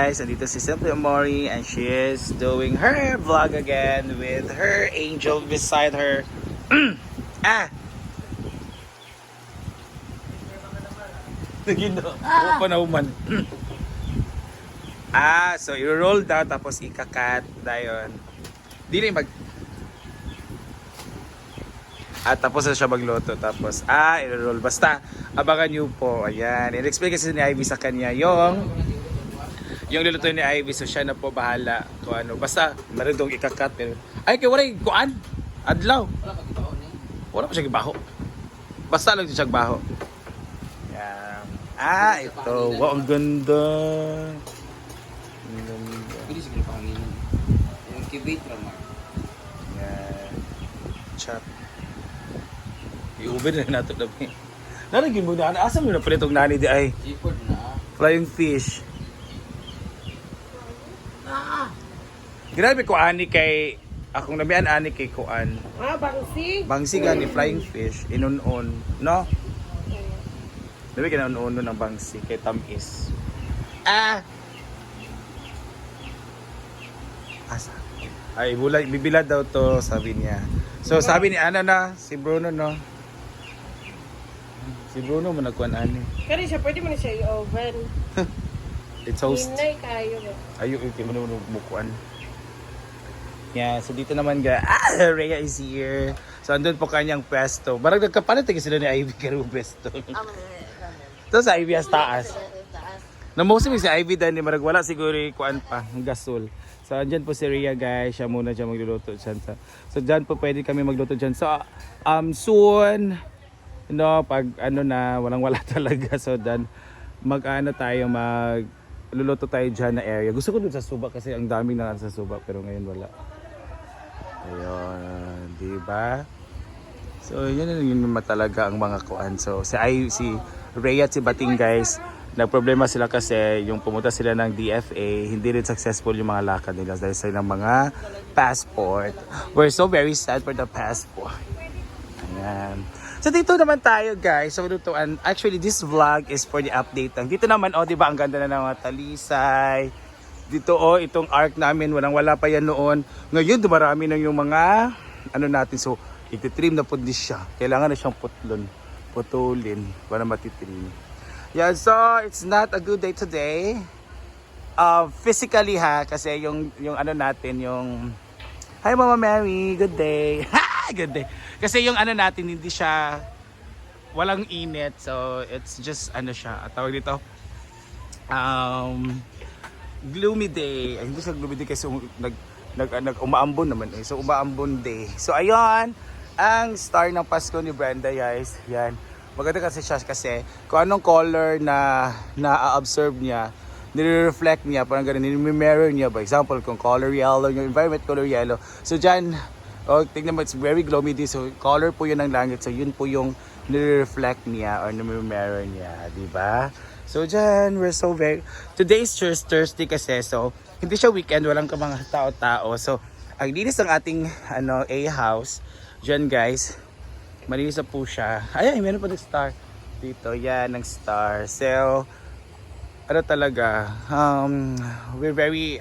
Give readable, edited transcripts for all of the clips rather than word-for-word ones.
Guys, andito si Simply Amori and she is doing her vlog again with her angel beside her. Ah! Nagino. Pa na human. So i-roll down tapos ikakat dayon. Dili mag tapos na siya magluto tapos i-roll basta abangan niyo po. Ayan. I-explain kasi ni Ivy sa kanya yung lulutuin ni Ivy, so siya na po bahala kung ano. Basta, marunong ikakat. Pero, ay, kaya wala yung kuan. Adlaw. Wala pa siya gibaho. Basta lang siya gibaho. Yan. Ito. Wow, ang ganda. Ang ganda. Pwede siguro panganginin. Yung kibate lang. Yan. Chop. I-uber na natin dami. Naragin mo na. Asa mo na pala itong nani di ay? Seafood na. Flying fish. Grabe ko ani kay akong namian ani kay kuan. Bangsi. Bangsi gani flying fish inunon, no? Dami kinaunon ng bangsi kay tamis. Asa? Ay bulay bibilad daw to sabi niya. So sabi ni ano na si Bruno no. Si Bruno man nagkuan ani. Kani siya, pwede mo na siya i-oven. It's toast. Hinay kayo ba? Ayo iti mo mukuan. Yeah, so dito naman Rhea is here. So andun po kanyang pwesto. Barang nagkapalit sila ni Ivy karo pwesto. Ito sa Ivy as taas. Namosi si Ivy dahil ni marag wala siguro kuan pa, gasol. So andyan po si Rhea guys, siya muna siya magluluto dyan. So dyan po pwede kami magluto dyan. So soon, pag walang wala talaga. So dan luluto tayo dyan na area. Gusto ko dun sa Suba kasi ang daming na sa Suba pero ngayon wala. Ayun, di ba? So yun talaga ang mga kuan. So si Rhea at si Bating guys, nagproblema sila kasi yung pumunta sila ng DFA, hindi rin successful yung mga lakad nila dahil sa ilang mga passport. We're so very sad for the passport. Ayan. So dito naman tayo guys, so lutuan. Actually this vlog is for the update lang. Dito naman di ba ang ganda na ng mga talisay. Dito itong arc namin, wala pa yan noon. Ngayon dumarami na yung mga natin. So ititrim na po din siya. Kailangan na siyang putulin para matitrim. Yeah, so it's not a good day today. Physically kasi yung natin yung Hi Mama Mary, good day. Good day. Kasi yung natin hindi siya walang init. So it's just siya. Tawag dito gloomy day. Ay, hindi siya gloomy day kasi umaambon naman So umaambon day. So ayun ang star ng Pasko ni Brenda guys. Yan. Maganda kasi siya kasi kung anong color na na-observe niya, nire-reflect niya, parang ganun, nire-mirror niya. For example, kung color yellow, yung environment color yellow. So dyan, tignan mo, it's very gloomy day. So color po yun ng langit. So yun po yung nire-reflect niya or nire-mirror niya. Diba? So dyan, today is Thursday kasi. So hindi siya weekend, walang ka mga tao-tao. So ang linis ng ating A-house. Dyan guys, malinis na po siya. Ay, meron pa ng star. Dito, yan, ng star. So, talaga, we're very,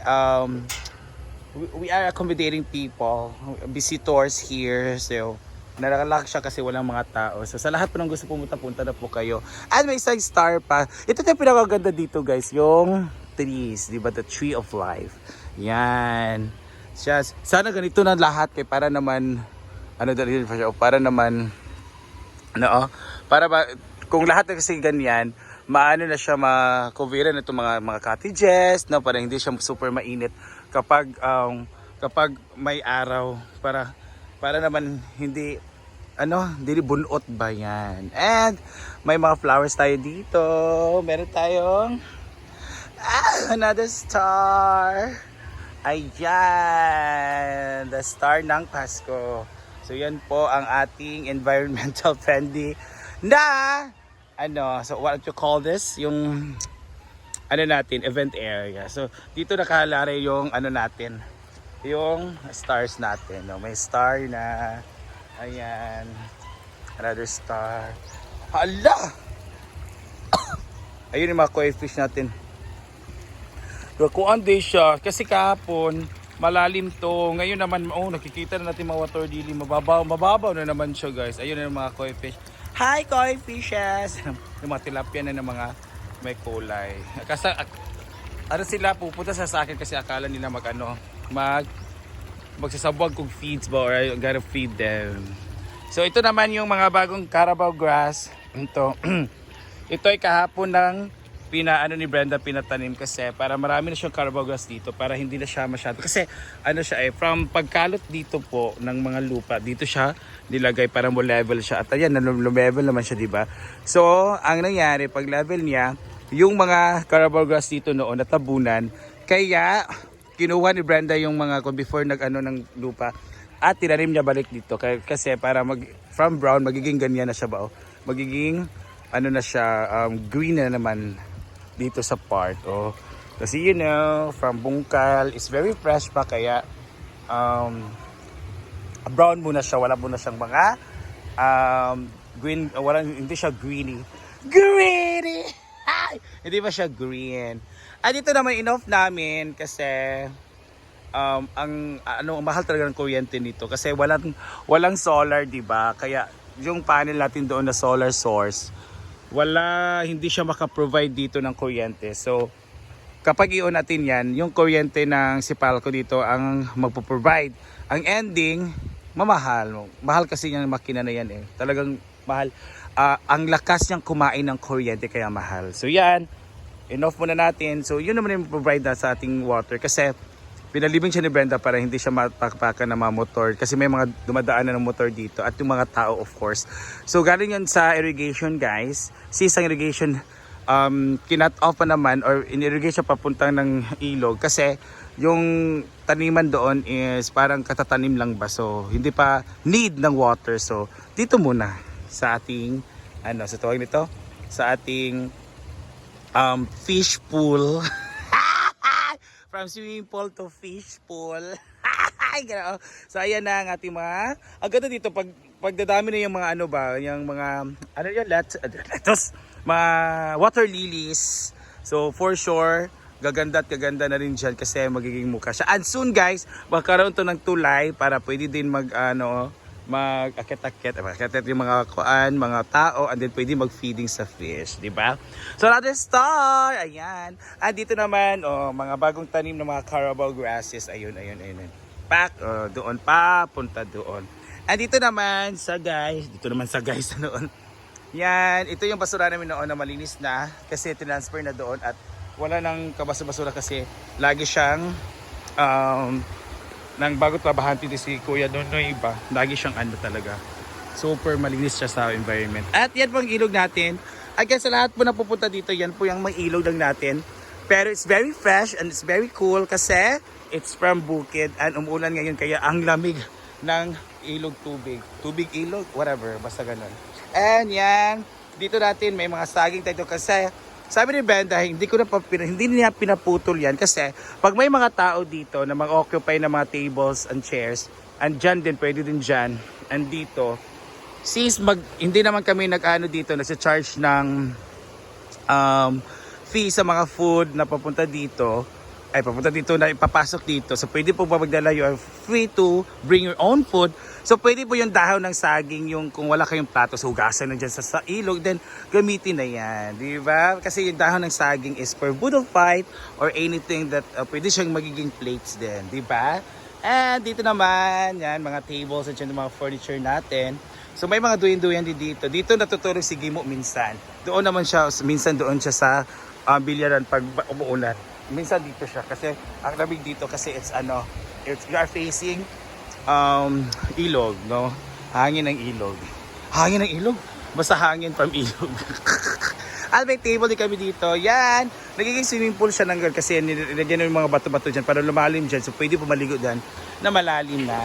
we are accommodating people, visitors here. So, nalalak siya kasi walang mga tao. So, sa lahat po ng gusto punta na po kayo. At may isang star pa. Ito yung pinakaganda dito guys, yung trees. Diba? The tree of life. Yan. Sana ganito na lahat para naman, kung lahat na kasi ganyan, na siya ma-coveran na itong mga cottages, para hindi siya super mainit kapag may araw, para naman hindi bunot ba yan. And may mga flowers tayo dito. Meron tayong another star. Ayan, the star ng Pasko. So yan po ang ating environmental friendly na so what you call this? Yung natin, event area. So dito nakalare yung natin, yung stars natin. May star na ayan, another star. Hala! Ayun yung mga koi fish natin. Kuan day siya kasi kahapon malalim to. Ngayon naman nakikita na natin mga water lily, mababaw na naman siya guys. Ayun na yung mga koi fish. Hi koi fishes. Yung mga tilapia na ng mga may kulay. Kasi ano sila pupunta sa akin kasi akala nila magsasabwag kong feeds ba or I gotta feed them. So ito naman yung mga bagong Carabao grass. Ito ay kahapon ng ni Brenda pinatanim kasi para marami na siyang Carabao grass dito para hindi na siya masyado kasi from pagkalot dito po ng mga lupa dito siya nilagay para mo level siya at ayan level naman siya, di ba? So ang nangyari pag level niya yung mga Carabao grass dito noon natabunan kaya kinuha ni Brenda yung mga before ng lupa at tinanim niya balik dito kasi para from brown magiging ganyan na siya ba magiging na siya green na naman dito sa part kasi from bungkal is very fresh pa kaya brown muna siya, wala muna siyang mga green, hindi siya greeny hindi pa siya green. At dito naman enough namin kasi mahal talaga ng kuryente nito kasi walang solar, di ba? Kaya yung panel natin doon na solar source hindi siya maka-provide dito ng kuryente. So, kapag i-on natin yan, yung kuryente ng Sipalco dito ang magpo-provide. Ang ending, mamahal. Mahal kasi yung makina na yan Talagang mahal. Ang lakas niyang kumain ng kuryente kaya mahal. So, yan. Enough muna natin. So, yun naman yung provide na sa ating water. Kasi, pinalibing siya ni Brenda para hindi siya mapakpakan ng mga motor kasi may mga dumadaan na ng motor dito at yung mga tao of course. So galing yan sa irrigation guys. Isang irrigation kinat off pa naman or in-irrigation papuntang ng ilog kasi yung taniman doon is parang katatanim lang ba so hindi pa need ng water. So dito muna sa ating sa tawag nito sa ating fish pool. From swimming pool to fish pool. So ayan na ang ating mga ang ganda dito pagdadami na yung mga yung mga lettuce, mga water lilies. So for sure gaganda na rin dyan kasi magiging mukha siya. And soon guys, magkaroon to ng tulay para pwede din mag-akit-akit yung mga mga tao and then pwede mag-feeding sa fish, di ba? So another star, ayan. At dito naman, mga bagong tanim ng mga Carabao grasses, ayun. Doon pa, punta doon. At dito naman sa guys noon. Yan, ito yung basura namin noon na malinis na kasi transfer na doon at wala nang kabasa-basura kasi lagi siyang nang bago trabahan dito si Kuya Nonoy iba, lagi siyang talaga. Super malinis siya sa environment. At yan po ang ilog natin. Again, sa lahat po na pupunta dito, yan po yung may ilog lang natin. Pero it's very fresh and it's very cool kasi it's from bukid and umuulan ngayon kaya ang lamig ng ilog tubig. Tubig ilog, whatever, basta ganun. And yan, dito natin may mga saging tayo kasi sabi ni Brenda, hindi niya pinaputol yan kasi pag may mga tao dito na mag-occupy ng mga tables and chairs, and dyan din, pwede din dyan, and dito, hindi naman kami dito, nagsa-charge ng fee sa mga food na papunta dito na ipapasok dito. So pwede po magdala, you are free to bring your own food. So pwede po yung dahon ng saging, yung kung wala kayong plato, so hugasan na dyan sa ilog, then gamitin na yan, di ba? Kasi yung dahon ng saging is for boodle fight or anything that pwede siyang magiging plates din, di ba? And dito naman, yan, mga tables at yan, mga furniture natin. So may mga duyan-duyan dito. Dito natutulog si Gimo minsan. Doon naman siya, minsan doon siya sa bilyaran pag umuulan. Minsan dito siya kasi ang lamig dito kasi you are facing ilog, no? Hangin ng ilog. Basta hangin from ilog. At may table din kami dito. Yan. Nagiging swimming pool siya ng kasi nilagyan ng mga bato-bato dyan para lumalim dyan. So pwede pumaligo dyan na malalim na.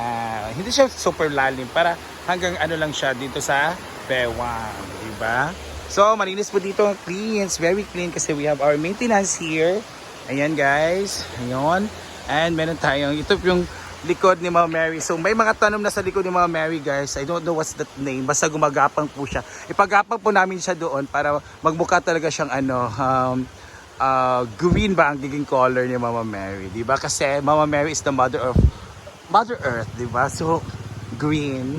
Hindi siya super lalim para hanggang lang siya dito sa bewang. Diba? So malinis po dito. Clean. It's very clean kasi we have our maintenance here. Ayan guys. Ayun. And meron tayong, ito yung likod ni Mama Mary. So may mga tanom na sa likod ni Mama Mary guys. I don't know what's that name. Basta gumagapang po siya. Ipagapang po namin siya doon para magmukha talaga siyang green ba ang giging color ni Mama Mary, di ba? Kasi Mama Mary is the Mother Earth, di ba? So, green.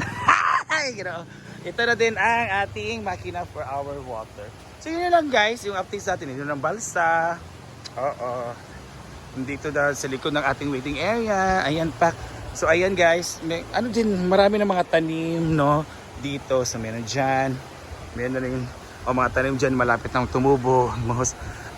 You know, ito na din ang ating makina for our water. So, yun lang guys, yung updates natin. Yun ng balsa. Oo. Dito dahil sa likod ng ating waiting area. Ayan pa. So, ayan guys. May, ano din, marami ng mga tanim, no? Dito. So, meron dyan. Meron na rin, mga tanim dyan malapit nang tumubo.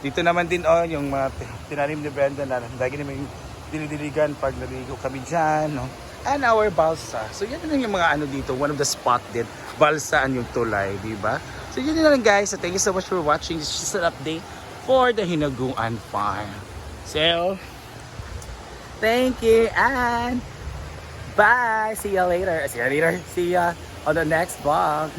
Dito naman din, yung mga tinanim ni Brenda na lagi naman dinidiligan pag naligo kami dyan, no? And our balsa. So, yan na lang yung mga ano dito. One of the spot din. Balsa and yung tulay, di ba? So, yun na lang guys. So, thank you so much for watching. This is just an update for the Hinaguan Farm. So, thank you and bye. See you later. See you on the next vlog.